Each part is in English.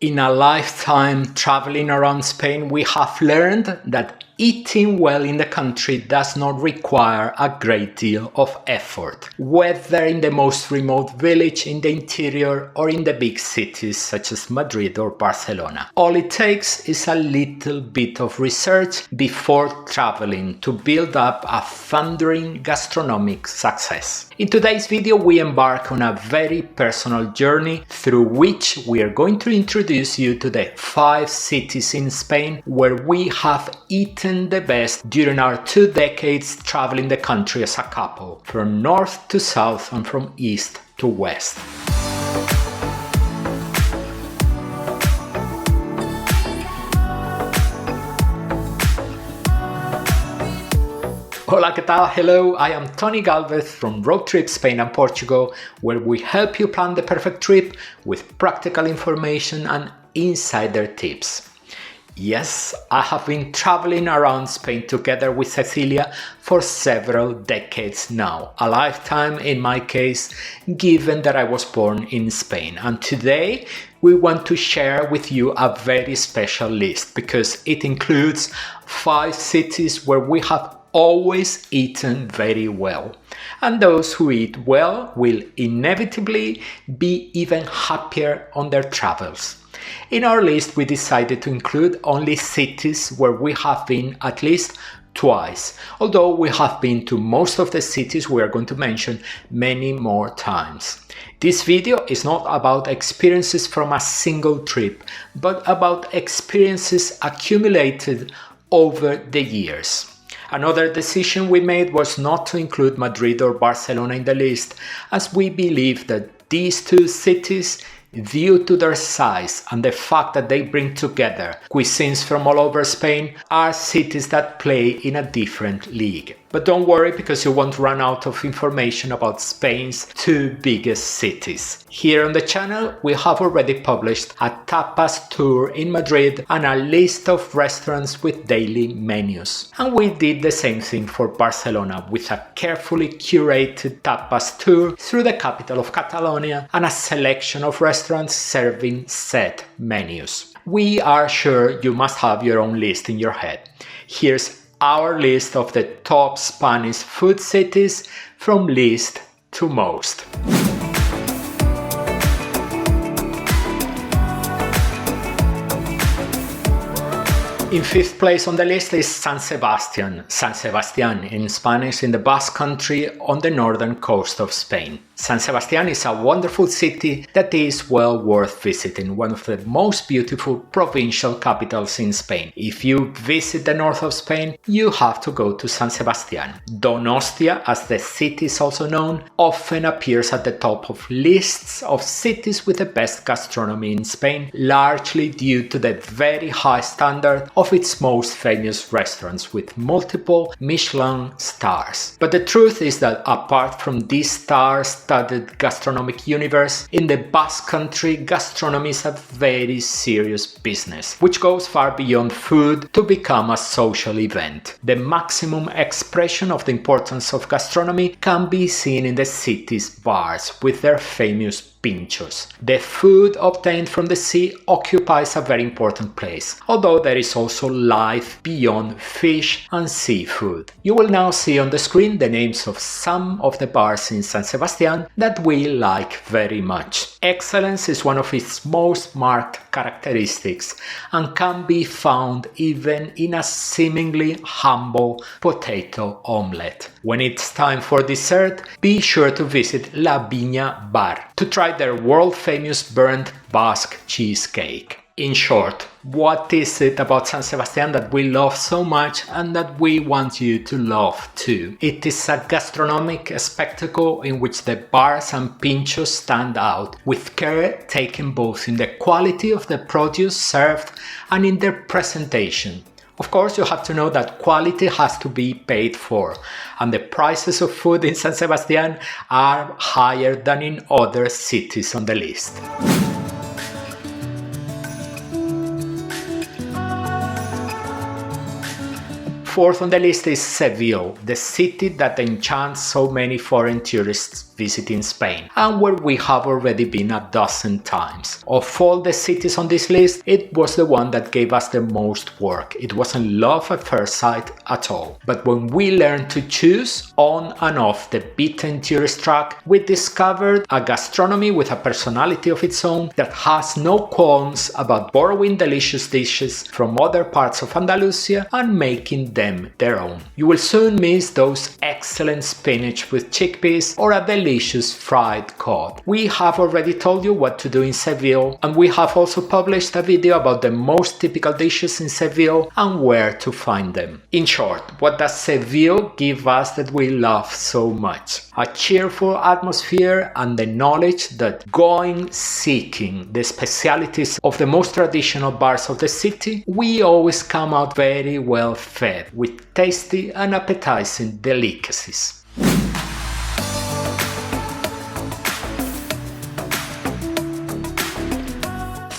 In a lifetime traveling around Spain, we have learned that eating well in the country does not require a great deal of effort, whether in the most remote village in the interior or in the big cities such as Madrid or Barcelona. All it takes is a little bit of research before traveling to build up a thundering gastronomic success. In today's video, we embark on a very personal journey through which we are going to introduce you to the 5 cities in Spain where we have eaten the best during our 2 decades traveling the country as a couple, from north to south and from east to west. Hola, ¿qué tal? Hello, I am Tony Galvez from Road Trip Spain and Portugal, where we help you plan the perfect trip with practical information and insider tips. Yes, I have been traveling around Spain together with Cecilia for several decades now, a lifetime in my case, given that I was born in Spain. And today we want to share with you a very special list because it includes 5 cities where we have always eaten very well. And those who eat well will inevitably be even happier on their travels. In our list, we decided to include only cities where we have been at least twice, although we have been to most of the cities we are going to mention many more times. This video is not about experiences from a single trip, but about experiences accumulated over the years. Another decision we made was not to include Madrid or Barcelona in the list, as we believe that these 2 cities, due to their size and the fact that they bring together cuisines from all over Spain, are cities that play in a different league. But don't worry, because you won't run out of information about Spain's 2 biggest cities. Here on the channel, we have already published a tapas tour in Madrid and a list of restaurants with daily menus. And we did the same thing for Barcelona with a carefully curated tapas tour through the capital of Catalonia and a selection of restaurants serving set menus. We are sure you must have your own list in your head. Here's our list of the top Spanish food cities from least to most. In 5th place on the list is San Sebastián in Spanish, in the Basque Country on the northern coast of Spain. San Sebastián is a wonderful city that is well worth visiting, one of the most beautiful provincial capitals in Spain. If you visit the north of Spain, you have to go to San Sebastián. Donostia, as the city is also known, often appears at the top of lists of cities with the best gastronomy in Spain, largely due to the very high standard of its most famous restaurants with multiple Michelin stars. But the truth is that apart from this star-studded gastronomic universe, in the Basque Country, gastronomy is a very serious business, which goes far beyond food to become a social event. The maximum expression of the importance of gastronomy can be seen in the city's bars with their famous pinchos. The food obtained from the sea occupies a very important place, although there is also life beyond fish and seafood. You will now see on the screen the names of some of the bars in San Sebastián that we like very much. Excellence is one of its most marked characteristics and can be found even in a seemingly humble potato omelette. When it's time for dessert, be sure to visit La Viña Bar to try their world-famous burnt Basque cheesecake. In short, what is it about San Sebastián that we love so much and that we want you to love too? It is a gastronomic spectacle in which the bars and pinchos stand out, with care taken both in the quality of the produce served and in their presentation. Of course, you have to know that quality has to be paid for, and the prices of food in San Sebastián are higher than in other cities on the list. 4th on the list is Seville, the city that enchants so many foreign tourists visiting Spain, and where we have already been a dozen times. Of all the cities on this list, it was the one that gave us the most work. It wasn't love at first sight at all. But when we learned to choose on and off the beaten tourist track, we discovered a gastronomy with a personality of its own that has no qualms about borrowing delicious dishes from other parts of Andalusia and making them their own. You will soon miss those excellent spinach with chickpeas or a delicious fried cod. We have already told you what to do in Seville, and we have also published a video about the most typical dishes in Seville and where to find them. In short, what does Seville give us that we love so much? A cheerful atmosphere and the knowledge that going seeking the specialities of the most traditional bars of the city, we always come out very well fed with tasty and appetizing delicacies.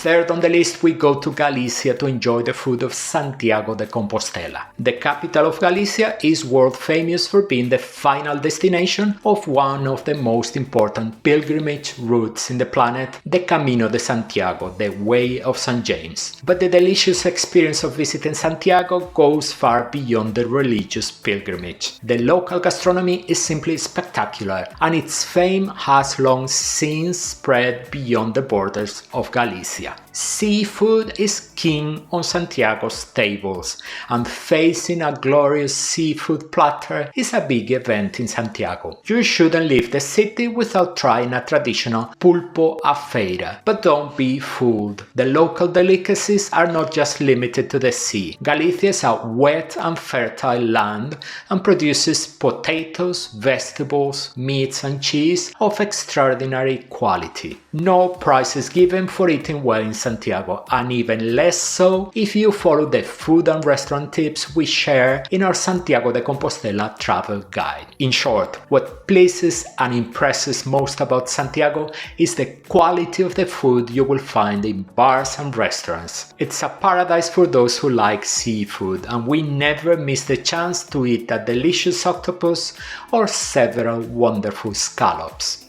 Third on the list, we go to Galicia to enjoy the food of Santiago de Compostela. The capital of Galicia is world famous for being the final destination of one of the most important pilgrimage routes in the planet, the Camino de Santiago, the Way of St. James. But the delicious experience of visiting Santiago goes far beyond the religious pilgrimage. The local gastronomy is simply spectacular, and its fame has long since spread beyond the borders of Galicia. Seafood is king on Santiago's tables, and facing a glorious seafood platter is a big event in Santiago. You shouldn't leave the city without trying a traditional pulpo a feira, but don't be fooled. The local delicacies are not just limited to the sea. Galicia is a wet and fertile land and produces potatoes, vegetables, meats and cheese of extraordinary quality. No price is given for eating well in Santiago, and even less so if you follow the food and restaurant tips we share in our Santiago de Compostela travel guide. In short, what pleases and impresses most about Santiago is the quality of the food you will find in bars and restaurants. It's a paradise for those who like seafood, and we never miss the chance to eat a delicious octopus or several wonderful scallops.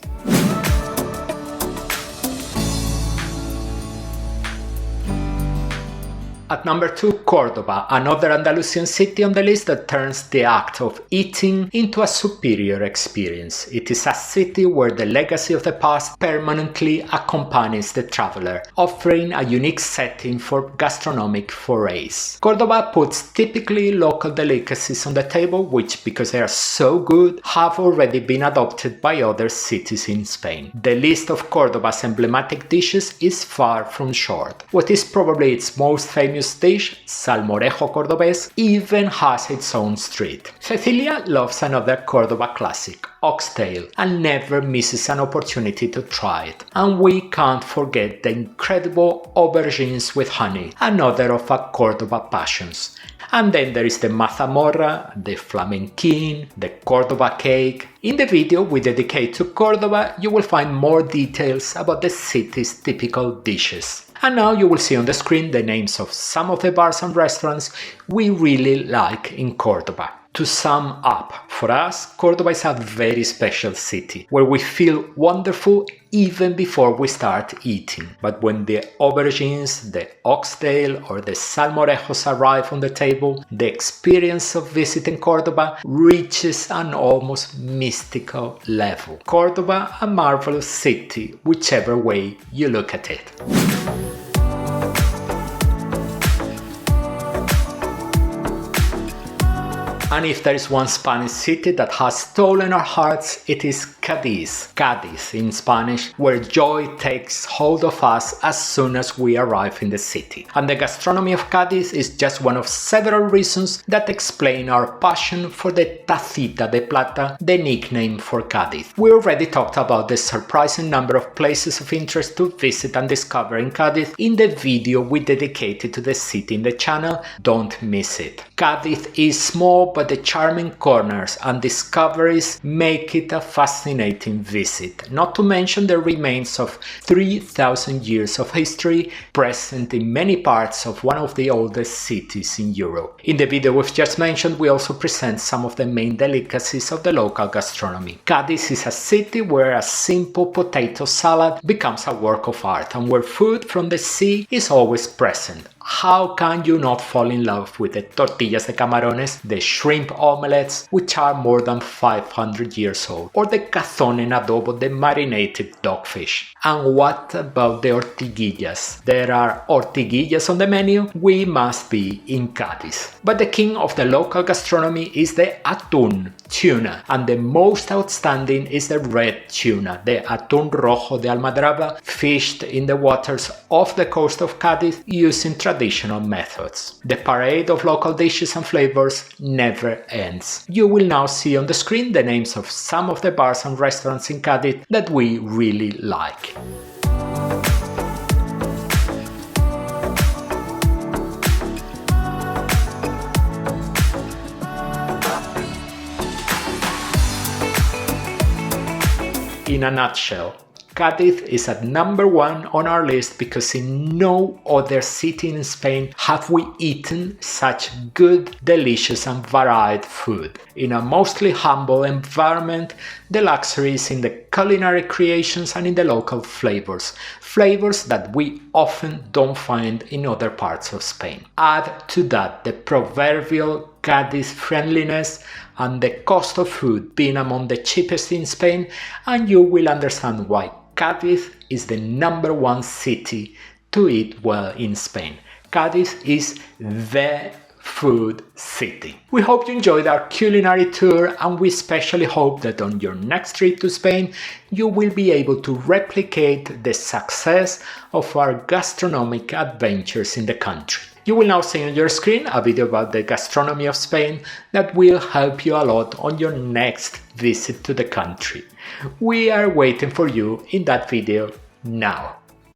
At number 2, Cordoba, another Andalusian city on the list that turns the act of eating into a superior experience. It is a city where the legacy of the past permanently accompanies the traveler, offering a unique setting for gastronomic forays. Cordoba puts typically local delicacies on the table, which, because they are so good, have already been adopted by other cities in Spain. The list of Cordoba's emblematic dishes is far from short. What is probably its most famous dish, salmorejo cordobés, even has its own street. Cecilia loves another Cordoba classic, oxtail, and never misses an opportunity to try it. And we can't forget the incredible aubergines with honey, another of our Cordoba passions. And then there is the mazamorra, the flamenquín, the Cordoba cake. In the video we dedicate to Cordoba, you will find more details about the city's typical dishes. And now you will see on the screen the names of some of the bars and restaurants we really like in Cordoba. To sum up, for us, Cordoba is a very special city where we feel wonderful even before we start eating. But when the aubergines, the oxtail or the salmorejos arrive on the table, the experience of visiting Cordoba reaches an almost mystical level. Cordoba, a marvelous city, whichever way you look at it. And if there is one Spanish city that has stolen our hearts, it is Cádiz. Cádiz in Spanish, where joy takes hold of us as soon as we arrive in the city. And the gastronomy of Cádiz is just one of several reasons that explain our passion for the tacita de plata, the nickname for Cádiz. We already talked about the surprising number of places of interest to visit and discover in Cádiz in the video we dedicated to the city in the channel. Don't miss it. Cádiz is small, but the charming corners and discoveries make it a fascinating fascinating visit, not to mention the remains of 3,000 years of history present in many parts of one of the oldest cities in Europe. In the video we've just mentioned, we also present some of the main delicacies of the local gastronomy. Cadiz is a city where a simple potato salad becomes a work of art and where food from the sea is always present. How can you not fall in love with the tortillas de camarones, the shrimp omelets, which are more than 500 years old, or the cazón en adobo, the marinated dogfish? And what about the ortiguillas? There are ortiguillas on the menu. We must be in Cadiz. But the king of the local gastronomy is the atún, tuna, and the most outstanding is the red tuna, the atún rojo de Almadraba, fished in the waters off the coast of Cadiz using traditional methods. The parade of local dishes and flavors never ends. You will now see on the screen the names of some of the bars and restaurants in Cadiz that we really like. In a nutshell, Cadiz is at number 1 on our list because in no other city in Spain have we eaten such good, delicious and varied food. In a mostly humble environment, the luxury is in the culinary creations and in the local flavors. Flavors that we often don't find in other parts of Spain. Add to that the proverbial Cadiz friendliness and the cost of food being among the cheapest in Spain, and you will understand why Cadiz is the number 1 city to eat well in Spain. Cadiz is the food city. We hope you enjoyed our culinary tour, and we especially hope that on your next trip to Spain you will be able to replicate the success of our gastronomic adventures in the country. You will now see on your screen a video about the gastronomy of Spain that will help you a lot on your next visit to the country. We are waiting for you in that video now.